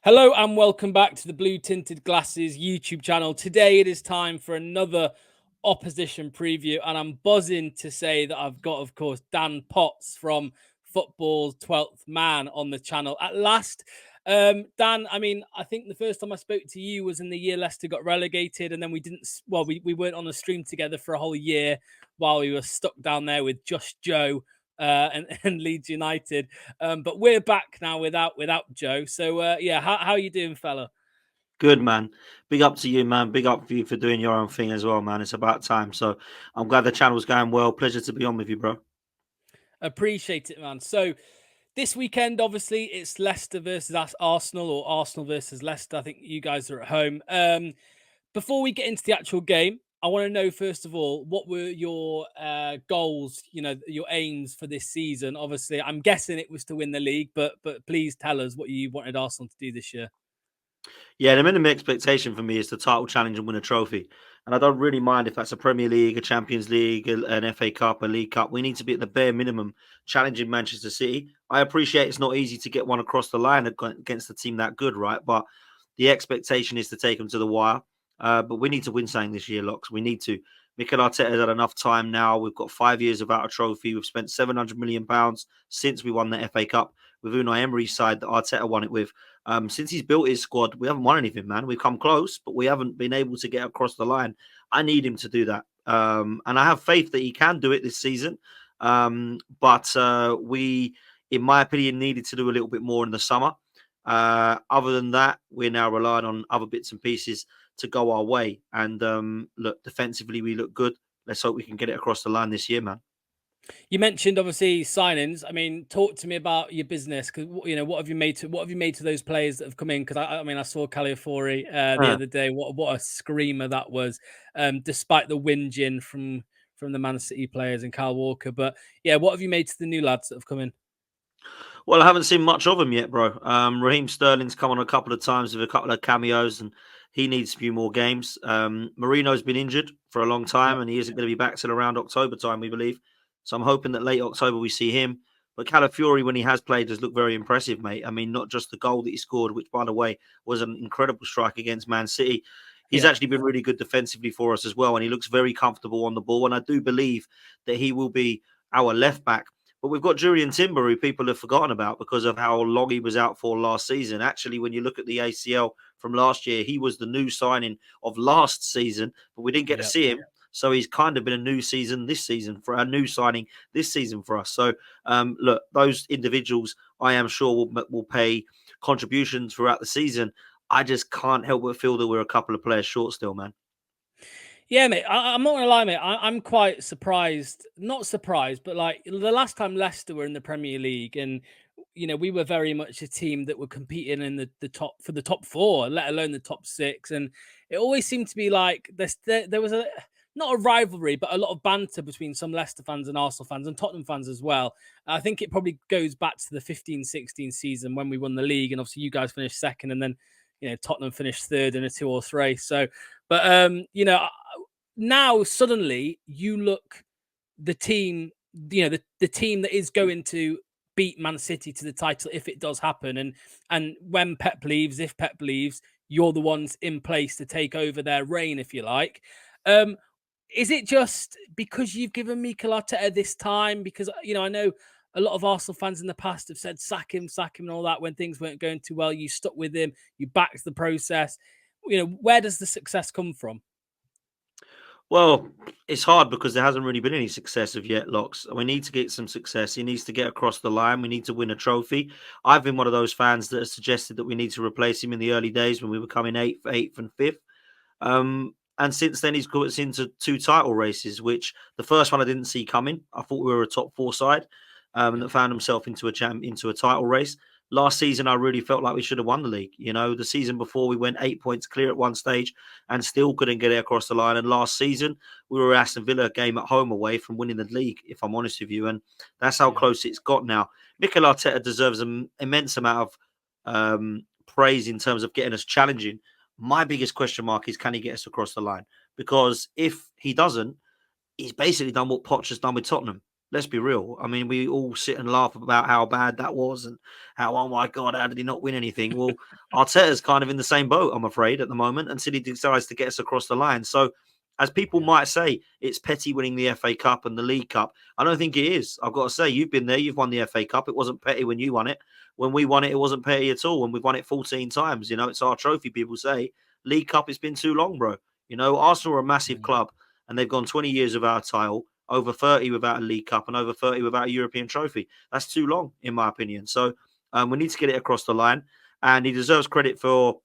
Hello and welcome back to the Blue Tinted Glasses YouTube channel. Today it is time for another opposition preview, and I'm buzzing to say that I've got, of course, Dan Potts from Football's 12th Man on the channel at last. Dan, I think the first time I spoke to you was in the year Leicester got relegated, and then we weren't on a stream together for a whole year while we were stuck down there with Just Joe and Leeds United. But we're back now without Joe. So how are you doing, fella? Good, man. Big up to you, man. Big up for you for doing your own thing as well, man. It's about time. So I'm glad the channel's going well. Pleasure to be on with you, bro. Appreciate it, man. So this weekend, obviously, it's Leicester versus Arsenal, or Arsenal versus Leicester. I think you guys are at home. Before we get into the actual game, I want to know, first of all, what were your goals, your aims for this season? Obviously, I'm guessing it was to win the league, but please tell us what you wanted Arsenal to do this year. Yeah, the minimum expectation for me is the title challenge and win a trophy. And I don't really mind if that's a Premier League, a Champions League, an FA Cup, a League Cup. We need to be at the bare minimum challenging Manchester City. I appreciate it's not easy to get one across the line against a team that good, right? But the expectation is to take them to the wire. But we need to win something this year, Locks. We need to. Mikel Arteta's had enough time now. We've got 5 years without a trophy. We've spent £700 million since we won the FA Cup with Unai Emery's side that Arteta won it with. Since he's built his squad, we haven't won anything, man. We've come close, but we haven't been able to get across the line. I need him to do that. And I have faith that he can do it this season. But we, in my opinion, needed to do a little bit more in the summer. Other than that, we're now relying on other bits and pieces to go our way. And look, defensively, we look good. Let's hope we can get it across the line this year, man. You mentioned obviously signings. I mean, talk to me about your business, because what have you made to those players that have come in? Because I saw Caliafori the other day. What a screamer that was, despite the whinging from the Man City players and Kyle Walker. But yeah, what have you made to the new lads that have come in? Well, I haven't seen much of him yet, bro. Raheem Sterling's come on a couple of times with a couple of cameos, and he needs a few more games. Marino's been injured for a long time, Yep. and he isn't going to be back till around October time, we believe. So I'm hoping that late October we see him. But Calafiori, when he has played, has looked very impressive, mate. I mean, not just the goal that he scored, which, by the way, was an incredible strike against Man City. He's actually been really good defensively for us as well, and he looks very comfortable on the ball. And I do believe that he will be our left back. But we've got Julian Timber, who people have forgotten about because of how long he was out for last season. Actually, when you look at the ACL from last year, he was the new signing of last season, but we didn't get to see him. So he's kind of been a new season this season for our new signing this season for us. So look, those individuals, I am sure, will pay contributions throughout the season. I just can't help but feel that we're a couple of players short still, man. Yeah, mate. I'm not gonna lie, mate. I'm quite surprised. Not surprised, but like the last time Leicester were in the Premier League, and we were very much a team that were competing in the top for the top four, let alone the top six. And it always seemed to be like there was not a rivalry, but a lot of banter between some Leicester fans and Arsenal fans and Tottenham fans as well. I think it probably goes back to the 15-16 season when we won the league, and obviously you guys finished second, and then Tottenham finished third in a 2-horse race. So, but now suddenly you look the team, the team that is going to beat Man City to the title if it does happen. And when Pep leaves, if Pep leaves, you're the ones in place to take over their reign, if you like. Is it just because you've given Mikel Arteta this time? Because, I know a lot of Arsenal fans in the past have said, sack him, and all that when things weren't going too well. You stuck with him. You backed the process. Where does the success come from? Well, it's hard because there hasn't really been any success of yet, Locks. We need to get some success. He needs to get across the line. We need to win a trophy. I've been one of those fans that has suggested that we need to replace him in the early days when we were coming eighth and fifth. And since then, he's got us into two title races, which the first one I didn't see coming. I thought we were a top four side that found himself into a title race. Last season, I really felt like we should have won the league. The season before we went 8 points clear at one stage and still couldn't get it across the line. And last season, we were Aston Villa game at home away from winning the league, if I'm honest with you. And that's how close it's got now. Mikel Arteta deserves an immense amount of praise in terms of getting us challenging. My biggest question mark is, can he get us across the line? Because if he doesn't, he's basically done what Poch has done with Tottenham. Let's be real. I mean, we all sit and laugh about how bad that was and how, oh my God, how did he not win anything? Well, Arteta's kind of in the same boat, I'm afraid, at the moment, until he decides to get us across the line. So, as people Yeah. might say, it's petty winning the FA Cup and the League Cup. I don't think it is. I've got to say, you've been there, you've won the FA Cup. It wasn't petty when you won it. When we won it, it wasn't petty at all. When we've won it 14 times, it's our trophy, people say. League Cup, it's been too long, bro. Arsenal are a massive Mm. club and they've gone 20 years without a title, over 30 without a League Cup, and over 30 without a European trophy. That's too long, in my opinion. So we need to get it across the line. And he deserves credit for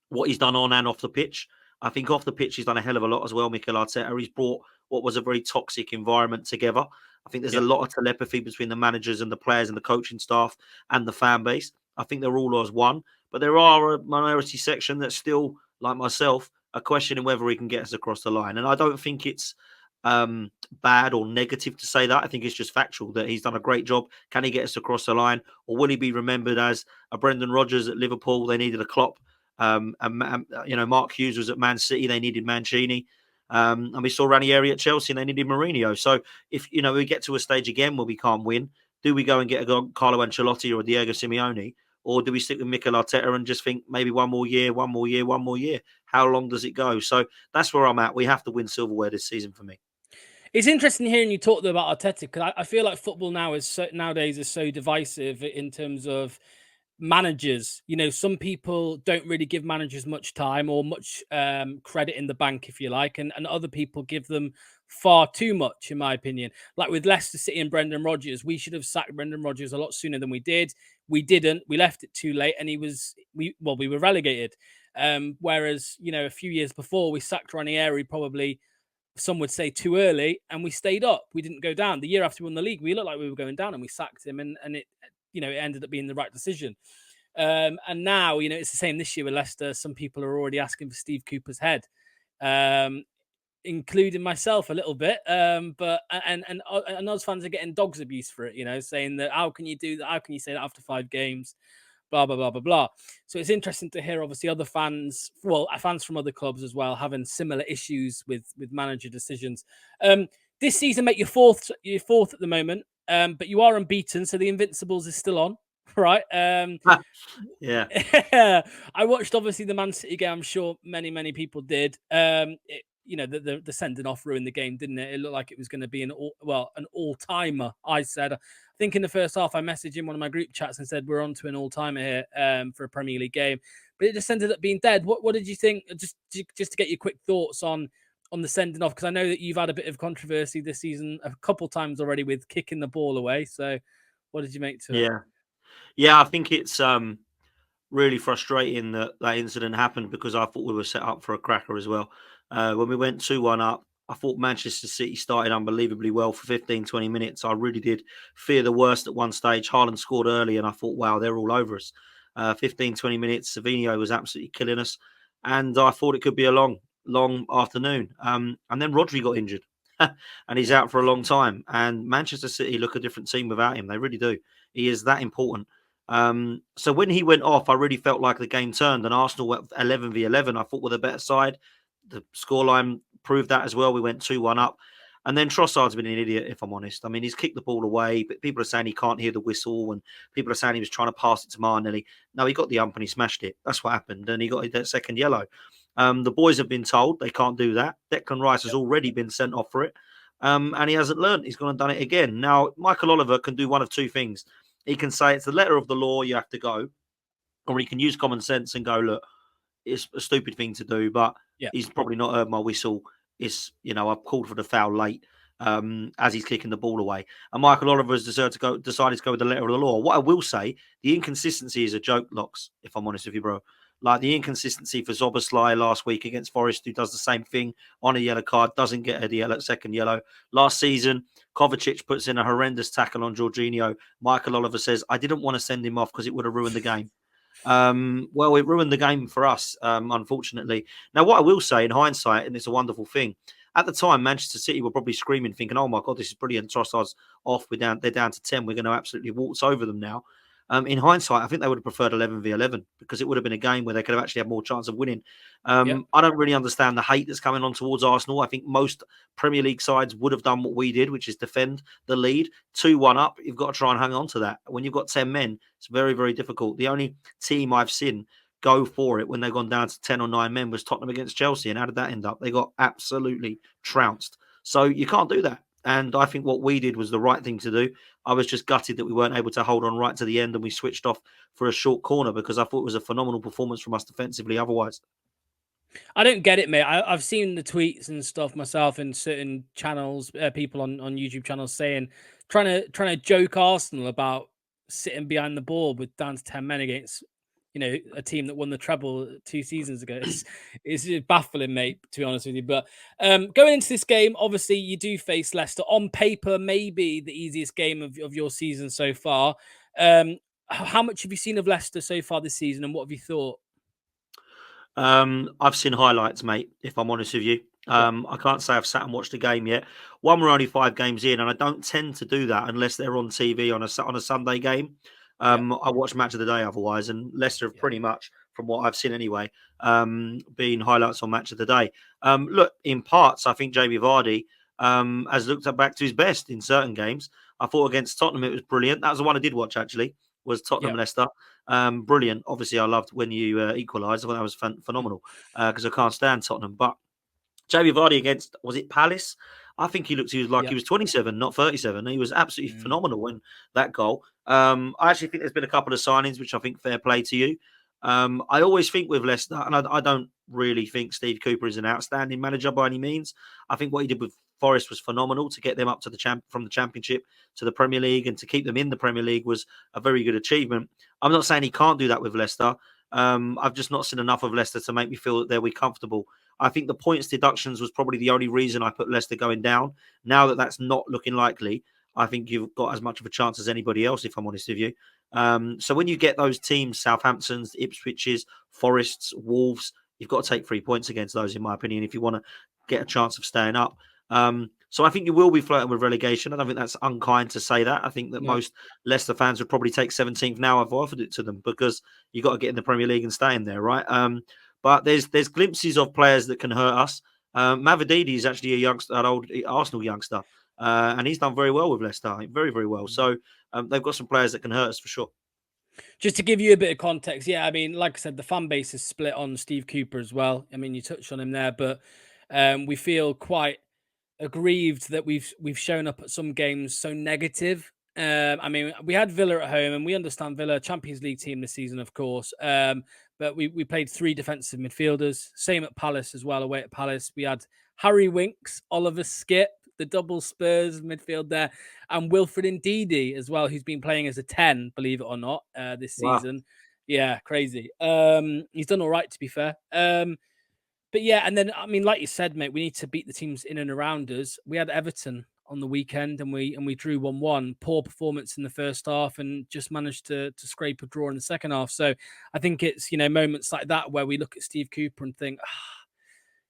what he's done on and off the pitch. I think off the pitch, he's done a hell of a lot as well, Mikel Arteta. He's brought what was a very toxic environment together. I think there's a Yeah. lot of telepathy between the managers and the players and the coaching staff and the fan base. I think they're all as one. But there are a minority section that still, like myself, are questioning whether he can get us across the line. And I don't think it's bad or negative to say that. I think it's just factual that he's done a great job. Can he get us across the line? Or will he be remembered as a Brendan Rodgers at Liverpool? They needed a Klopp. Mark Hughes was at Man City. They needed Mancini. And we saw Ranieri at Chelsea and they needed Mourinho. So if, we get to a stage again where we can't win, do we go and get a Carlo Ancelotti or a Diego Simeone? Or do we stick with Mikel Arteta and just think maybe one more year, one more year, one more year? How long does it go? So that's where I'm at. We have to win silverware this season for me. It's interesting hearing you talk about Arteta because I feel like football nowadays is so divisive in terms of managers. Some people don't really give managers much time or much credit in the bank, if you like, and other people give them far too much, in my opinion. Like with Leicester City and Brendan Rodgers, we should have sacked Brendan Rodgers a lot sooner than we did. We didn't. We left it too late, and we were relegated. Whereas a few years before, we sacked Ranieri probably some would say too early, and we stayed up. We didn't go down. The year after we won the league, we looked like we were going down, and we sacked him, and it ended up being the right decision. And now it's the same this year with Leicester. Some people are already asking for Steve Cooper's head, including myself a little bit. But those fans are getting dogs abuse for it, saying that how can you do that? How can you say that after 5 games? Blah blah blah blah blah. So it's interesting to hear, obviously, other fans, fans from other clubs as well, having similar issues with manager decisions. This season, mate, you're fourth at the moment, but you are unbeaten, so the Invincibles is still on, right? Yeah. I watched obviously the Man City game. I'm sure many people did. The sending off ruined the game, didn't it? It looked like it was going to be an all-timer. I said, I think in the first half, I messaged in one of my group chats and said we're on to an all-timer here for a Premier League game, but it just ended up being dead. What did you think? Just to get your quick thoughts on the sending off, because I know that you've had a bit of controversy this season a couple times already with kicking the ball away. So, what did you make to it? Yeah. I think it's really frustrating that incident happened because I thought we were set up for a cracker as well. When we went 2-1 up, I thought Manchester City started unbelievably well for 15, 20 minutes. I really did fear the worst at one stage. Haaland scored early and I thought, wow, they're all over us. 15, 20 minutes, Savinho was absolutely killing us. And I thought it could be a long, long afternoon. And then Rodri got injured and he's Yeah. out for a long time. And Manchester City look a different team without him. They really do. He is that important. So when he went off, I really felt like the game turned and Arsenal went 11v11. I thought were the better side. The scoreline proved that as well. We went 2-1 up. And then Trossard's been an idiot, if I'm honest. I mean, he's kicked the ball away, but people are saying he can't hear the whistle, and people are saying he was trying to pass it to Martinelli. No, he got the ump and he smashed it. That's what happened, and he got that second yellow. The boys have been told they can't do that. Declan Rice has already been sent off for it, and he hasn't learned. He's gone and done it again. Now, Michael Oliver can do one of two things. He can say it's the letter of the law, you have to go, or he can use common sense and go, look, it's a stupid thing to do, but Yeah. he's probably not heard my whistle. I've called for the foul late as he's kicking the ball away. And Michael Oliver has decided to go with the letter of the law. What I will say, the inconsistency is a joke, Locks, if I'm honest with you, bro. Like the inconsistency for Zoboslai last week against Forest, who does the same thing on a yellow card, doesn't get a second yellow. Last season, Kovacic puts in a horrendous tackle on Jorginho. Michael Oliver says, I didn't want to send him off because it would have ruined the game. Well, it ruined the game for us, unfortunately. Now, what I will say in hindsight, and it's a wonderful thing, at the time, Manchester City were probably screaming, thinking, "Oh my God, this is brilliant! Trossard's off. They're down to 10. We're going to absolutely waltz over them now." In hindsight, I think they would have preferred 11v11 because it would have been a game where they could have actually had more chance of winning. Yeah. I don't really understand the hate that's coming on towards Arsenal. I think most Premier League sides would have done what we did, which is defend the lead. 2-1 up, you've got to try and hang on to that. When you've got 10 men, it's very, very difficult. The only team I've seen go for it when they've gone down to 10 or 9 men was Tottenham against Chelsea. And how did that end up? They got absolutely trounced. So you can't do that. And I think what we did was the right thing to do. I was just gutted that we weren't able to hold on right to the end and we switched off for a short corner because I thought it was a phenomenal performance from us defensively otherwise. I don't get it, mate. I've seen the tweets and stuff myself in certain channels, people on YouTube channels saying, trying to joke Arsenal about sitting behind the ball with down to 10 men against, a team that won the treble 2 seasons ago. It's baffling, mate, to be honest with you. But going into this game, obviously you do face Leicester. On paper, maybe the easiest game of your season so far. How much have you seen of Leicester so far this season, and what have you thought? I've seen highlights, mate, if I'm honest with you. Yeah, I can't say I've sat and watched a game yet. One, we're only 5 games in, and I don't tend to do that unless they're on TV on a Sunday game. yeah, I watch Match of the Day otherwise, and Leicester have yeah, pretty much, from what I've seen anyway, been highlights on Match of the Day. Look, in parts, I think Jamie Vardy has looked back to his best in certain games. I thought against Tottenham it was brilliant. That was the one I did watch, actually, was yeah. Tottenham Leicester. Brilliant. Obviously, I loved when you equalised. I thought that was phenomenal because I can't stand Tottenham. But Jamie Vardy against, was it Palace? I think he was like Yeah. he was 27, not 37. He was absolutely Mm. phenomenal when that goal. I actually think there's been a couple of signings which I think fair play to you. I always think with Leicester, and I don't really think Steve Cooper is an outstanding manager by any means. I think what he did with Forest was phenomenal to get them up to from the Championship to the Premier League and to keep them in the Premier League was a very good achievement. I'm not saying he can't do that with Leicester. I've just not seen enough of Leicester to make me feel that they'll be comfortable. I think the points deductions was probably the only reason I put Leicester going down. Now that that's not looking likely, I think you've got as much of a chance as anybody else, if I'm honest with you. So when you get those teams, Southamptons, Ipswiches, Forests, Wolves, you've got to take 3 points against those, in my opinion, if you want to get a chance of staying up. So I think you will be flirting with relegation. I don't think that's unkind to say that. I think that Yeah. most Leicester fans would probably take 17th now. I've offered it to them because you've got to get in the Premier League and stay in there, right? But there's glimpses of players that can hurt us. Mavididi is actually an old Arsenal youngster, and he's done very well with Leicester, very, very well. Mm. So they've got some players that can hurt us for sure. Just to give you a bit of context, yeah, I mean, like I said, the fan base is split on Steve Cooper as well. I mean, you touched on him there, but we feel quite aggrieved that we've shown up at some games so negative. I mean, we had Villa at home, and we understand Villa, Champions League team this season, of course. But we played 3 defensive midfielders. Same at Palace as well. Away at Palace, we had Harry Winks, Oliver Skipp, the double Spurs midfield there, and Wilfred Ndidi as well, who's been playing as a 10, believe it or not, this Wow. season. Yeah, crazy. He's done all right, to be fair. But yeah, and then I mean, like you said, mate, we need to beat the teams in and around us. We had Everton on the weekend, and we drew 1-1. Poor performance in the first half, and just managed to scrape a draw in the second half. So I think it's moments like that where we look at Steve Cooper and think,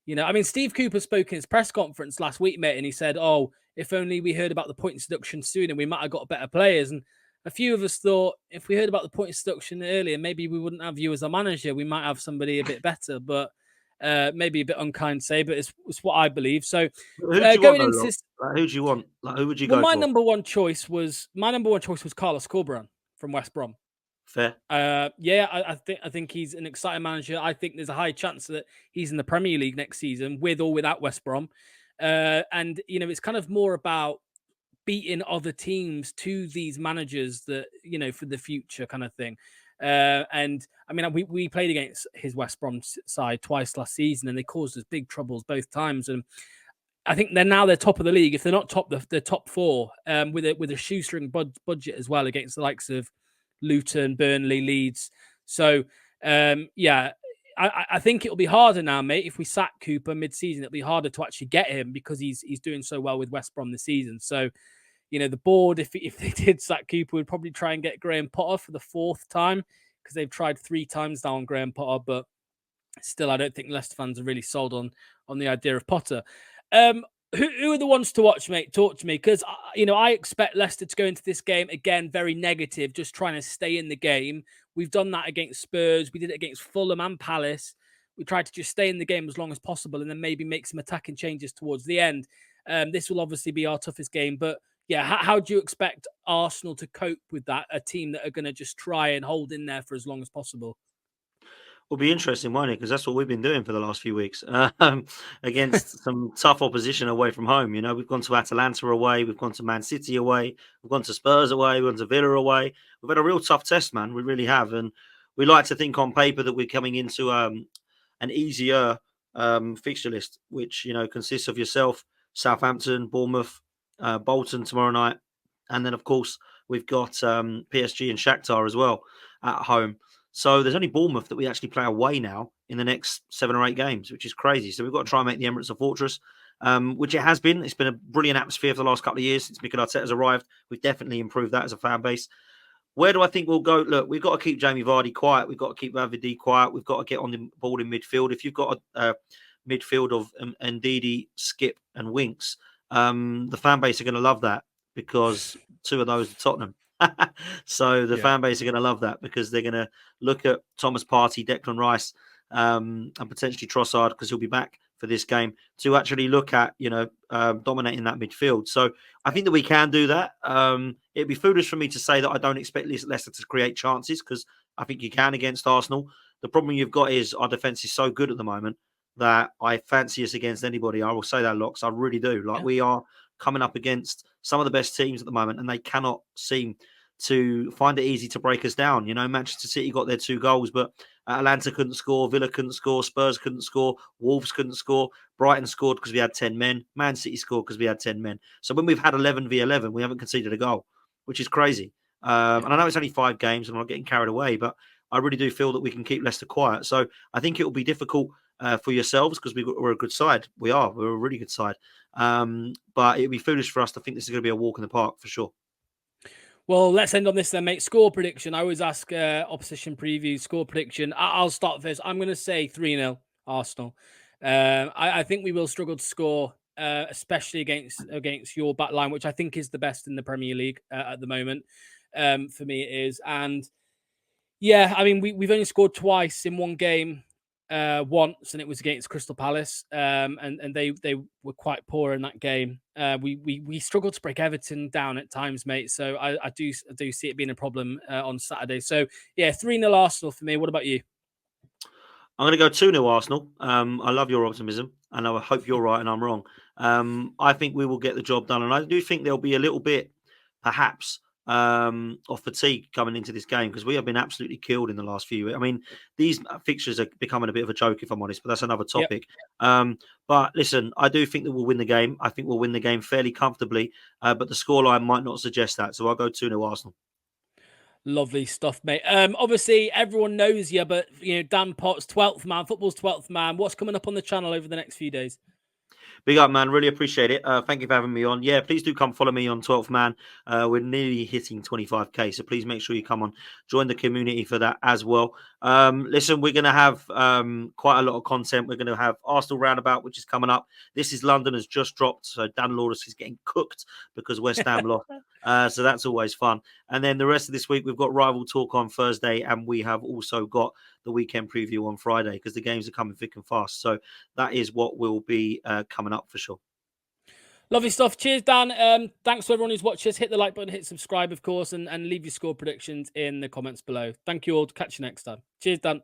I mean, Steve Cooper spoke in his press conference last week, mate, and he said, "Oh, if only we heard about the points deduction sooner, we might have got better players." And a few of us thought if we heard about the points deduction earlier, maybe we wouldn't have you as a manager. We might have somebody a bit better, but maybe a bit unkind to say, but it's what I believe. So Who do you want going though, into Locke? this, Like, who do you want? Like, who would you well, go for? my number one choice was Carlos Corberán from West Brom. Fair. Yeah, I think he's an exciting manager. I think there's a high chance that he's in the Premier League next season, with or without West Brom. And it's kind of more about beating other teams to these managers that for the future kind of thing. And I mean, we played against his West Brom side twice last season, and they caused us big troubles both times. And I think they're top of the league. If they're not top, they're top 4, with a shoestring budget as well against the likes of Luton, Burnley, Leeds. So yeah, I think it'll be harder now, mate. If we sack Cooper mid-season, it'll be harder to actually get him because he's doing so well with West Brom this season. So the board, if they did sack Cooper, would probably try and get Graham Potter for the 4th time because they've tried 3 times now on Graham Potter, but still, I don't think Leicester fans are really sold on the idea of Potter. who are the ones to watch, mate? Talk to me, because I expect Leicester to go into this game again very negative, just trying to stay in the game. We've done that against Spurs. We did it against Fulham and Palace. We tried to just stay in the game as long as possible, and then maybe make some attacking changes towards the end. This will obviously be our toughest game, but yeah, how do you expect Arsenal to cope with that? A team that are going to just try and hold in there for as long as possible. Will be interesting, won't it? Because that's what we've been doing for the last few weeks, against some tough opposition away from home. You know, we've gone to Atalanta away, we've gone to Man City away, we've gone to Spurs away, we've gone to Villa away. We've had a real tough test, man. We really have, and we like to think on paper that we're coming into an easier fixture list, which consists of yourself, Southampton, Bournemouth, Bolton tomorrow night, and then of course we've got PSG and Shakhtar as well at home. So there's only Bournemouth that we actually play away now in the next 7 or 8 games, which is crazy. So we've got to try and make the Emirates a fortress, which it has been. It's been a brilliant atmosphere for the last couple of years since Mikel Arteta has arrived. We've definitely improved that as a fan base. Where do I think we'll go? Look, we've got to keep Jamie Vardy quiet. We've got to keep Avidi quiet. We've got to get on the ball in midfield. If you've got a midfield of Ndidi, Skip, and Winks, the fan base are going to love that because 2 of those are Tottenham. So the fan base are going to love that because they're going to look at Thomas Partey, Declan Rice, and potentially Trossard because he'll be back for this game to actually look at dominating that midfield. So I think that we can do that. It'd be foolish for me to say that I don't expect Leicester to create chances because I think you can against Arsenal. The problem you've got is our defence is so good at the moment that I fancy us against anybody. I will say that, Locks. I really do. We are coming up against some of the best teams at the moment, and they cannot seem to find it easy to break us down. Manchester City got their 2 goals, but Atlanta couldn't score, Villa couldn't score, Spurs couldn't score, Wolves couldn't score, Brighton scored because we had 10 men, Man City scored because we had 10 men. So when we've had 11 v 11, we haven't conceded a goal, which is crazy. And I know it's only 5 games and I'm not getting carried away, but I really do feel that we can keep Leicester quiet. So I think it will be difficult for yourselves because we're a good side. We're a really good side. But it would be foolish for us to think this is going to be a walk in the park for sure. Well, let's end on this then, mate. Score prediction. I always ask opposition preview score prediction. I'll start first. I'm going to say 3-0 Arsenal. I think we will struggle to score, especially against your back line, which I think is the best in the Premier League at the moment. For me, it is. And yeah, I mean, we've only scored twice in one game. Once, and it was against Crystal Palace, and they were quite poor in that game. We struggled to break Everton down at times, mate. So I do see it being a problem on Saturday. So yeah, 3-0 Arsenal for me. What about you? I'm going to go 2-0 Arsenal. I love your optimism, and I hope you're right and I'm wrong. I think we will get the job done, and I do think there'll be a little bit, perhaps, of fatigue coming into this game because we have been absolutely killed in the last few weeks. I mean, these fixtures are becoming a bit of a joke, if I'm honest, but that's another topic. Yep. But listen, I do think that we'll win the game. I think we'll win the game fairly comfortably, but the scoreline might not suggest that. So I'll go 2-0 Arsenal. Lovely stuff, mate. Obviously, everyone knows you, but Dan Potts, 12th man, football's 12th man. What's coming up on the channel over the next few days? Big up, man. Really appreciate it. Thank you for having me on. Yeah, please do come follow me on 12th Man. We're nearly hitting 25k, so please make sure you come on, join the community for that as well. Listen, we're going to have quite a lot of content. We're going to have Arsenal Roundabout, which is coming up. This is London has just dropped, so Dan Lawless is getting cooked because West Ham lost. So that's always fun. And then the rest of this week, we've got Rival Talk on Thursday, and we have also got the weekend preview on Friday because the games are coming thick and fast. So that is what will be coming up for sure. Lovely stuff. Cheers, Dan. Thanks to everyone who's watched us. Hit the like button, hit subscribe, of course, and leave your score predictions in the comments below. Thank you all. Catch you next time. Cheers, Dan.